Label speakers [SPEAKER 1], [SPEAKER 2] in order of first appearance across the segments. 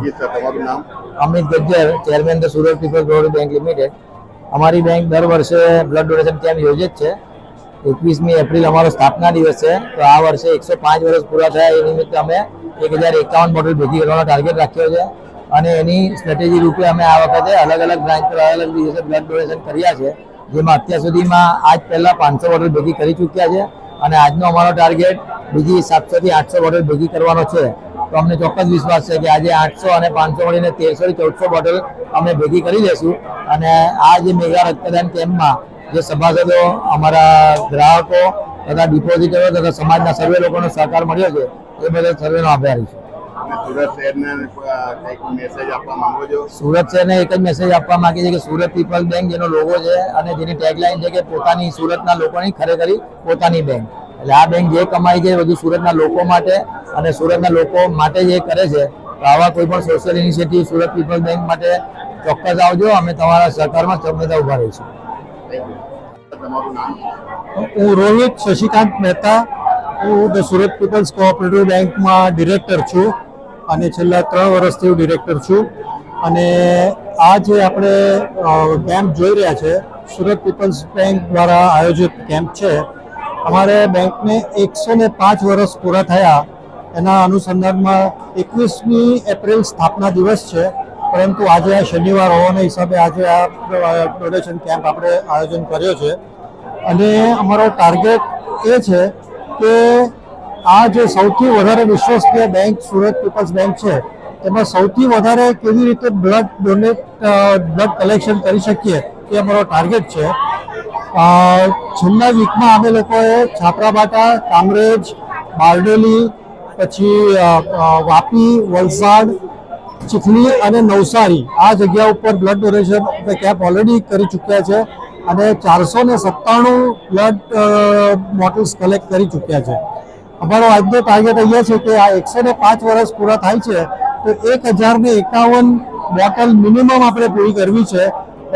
[SPEAKER 1] जी sir, તમારું નામ?
[SPEAKER 2] Amit Gajjar, chairman the Surat people's provident bank limited. અમારી બેંક દર વર્ષે બ્લડ ડોનેશન કેમ્પ યોજે જ છે। 21મી એપ્રિલ અમારો સ્થાપના દિવસ છે, તો આ વર્ષે 105 વર્ષ પૂરા થયા એ નિમિત્તે અમે 1051 બોટલ ભેગી કરવાનો ટાર્ગેટ રાખ્યો છે અને એની સ્ટ્રેટેજી રૂપે અમે આ વખતે અલગ અલગ બ્રાન્ચ પર અલગ અલગ દિવસે બ્લડ ડોનેશન કર્યા છે, જેમાં અત્યાર સુધીમાં આજ પહેલા 500 બોટલ ભેગી કરી ચૂક્યા છે અને આજનો અમારો ટાર્ગેટ બીજી 700 થી 800 બોટલ ભેગી કરવાનો છે। તો અમને ચોક્કસ વિશ્વાસ છે કે આજે 800 અને 500 મળીને 1300 થી 1400 બોટલ અમે ભેગી કરી લેશું અને આ જે મેગા રક્તદાન કેમ્પમાં જે સભાસદો, અમારા ગ્રાહકો તથા ડિપોઝિટરો તથા સમાજના સર્વે લોકોનો સહકાર મળ્યો છે એ બદલ સર્વેનો આભારી છું।
[SPEAKER 1] સુરત શહેરને કંઈક મેસેજ આપવા માંગો છો?
[SPEAKER 2] સુરત શહેરને એક જ મેસેજ આપવા માંગીએ છીએ કે સુરત પીપલ્સ બેંક જેનો લોગો છે અને જેની ટેગલાઇન છે કે પોતાની સુરતના લોકોની ખરેખરી પોતાની બેંક, એટલે આ બેંક જે કમાઈ છે બધું સુરતના લોકો માટે અને સુરતના લોકો માટે જે કરે છે, તો આવા કોઈ પણ social initiative Surat people's bank માટે ચોક્કસ આવજો, અમે તમારા સહકારમાં સૌમ્યતા ઉભા રહીશું।
[SPEAKER 1] તમારું નામ?
[SPEAKER 3] હું રોહિત શશિકાંત મહેતા, હું ધ સુરત પીપલ્સ કોઓપરેટિવ બેંકમાં ડિરેક્ટર છું અને છેલ્લા 3 વર્ષથી હું ડિરેક્ટર છું। અને આ જે આપણે કેમ્પ જોઈ રહ્યા છે, સુરત પીપલ્સ બેંક દ્વારા આયોજિત કેમ્પ છે। અમારે બેંકને 105 વર્ષ પૂરા થયા, એના અનુસંધાનમાં 21મી એપ્રિલ સ્થાપના દિવસ છે, પરંતુ આજે આ શનિવાર હોવાના હિસાબે આજે આ ડોનેશન કેમ્પ આપણે આયોજન કર્યો છે અને અમારો ટાર્ગેટ એ છે કે આ જે સૌથી વધારે વિશ્વસનીય બેંક સુરત પીપલ્સ બેંક છે, એમાં સૌથી વધારે કેવી રીતે બ્લડ કલેક્શન કરી શકીએ એ અમારો ટાર્ગેટ છે। છેલ્લા વીકમાં અમે લોકોએ છાપરાબાટા, કામરેજ, બારડોલી, પછી વાપી, વલસાડ, ચીખલી અને નવસારી આ જગ્યા ઉપર બ્લડ ડોનેશન કેમ્પ ઓલરેડી કરી ચૂક્યા છે અને 497 બ્લડ બોટલ્સ કલેક્ટ કરી ચૂક્યા છે। અમારો આજનો ટાર્ગેટ અહીંયા છે કે આ 105 વર્ષ પૂરા થાય છે તો 1051 બોટલ મિનિમમ આપણે પૂરી કરવી છે।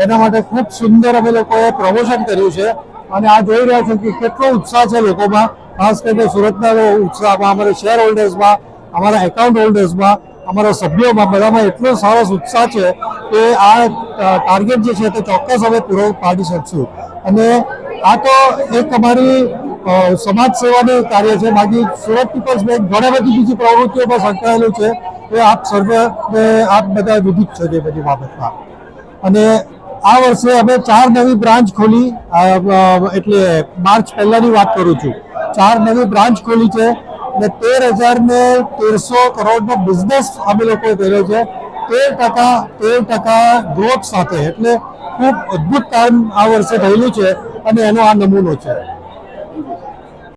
[SPEAKER 3] એના માટે ખૂબ સુંદર અમે લોકોએ પ્રમોશન કર્યું છે અને આ જોઈ રહ્યા છો કે કેટલો ઉત્સાહ છે લોકોમાં, ખાસ કરીને સુરતના ઉત્સાહમાં, અમારા શેર હોલ્ડર્સમાં, અમારા એકાઉન્ટ હોલ્ડર્સમાં, અમારા સભ્યોમાં, બધામાં એટલો સરસ ઉત્સાહ છે કે આ ટાર્ગેટ જે છે તે ચોક્કસ અમે પૂરો પાડી શકશું। અને આ તો એક અમારી સમાજ સેવાનું કાર્ય છે, બાકી સુરત પીપલ્સ બેંક ઘણી બધી બીજી પ્રવૃત્તિઓમાં સંકળાયેલું છે, એ આપ સર્વેને આપ બધા વિદિત છો તે બધી બાબતમાં। અને આ વર્ષે અમે 4 નવી બ્રાન્ચ ખોલી, એટલે માર્ચ પહેલાની વાત કરું છું, 4 નવી બ્રાન્ચ ખોલી છે અને 13,1300 કરોડનો બિઝનેસ અમે લોકોએ કર્યો છે, 13% ગ્રોથ સાથે, એટલે ખૂબ અદ્ભુત કામ આ વર્ષે થયેલું છે અને એનો આ નમૂનો છે।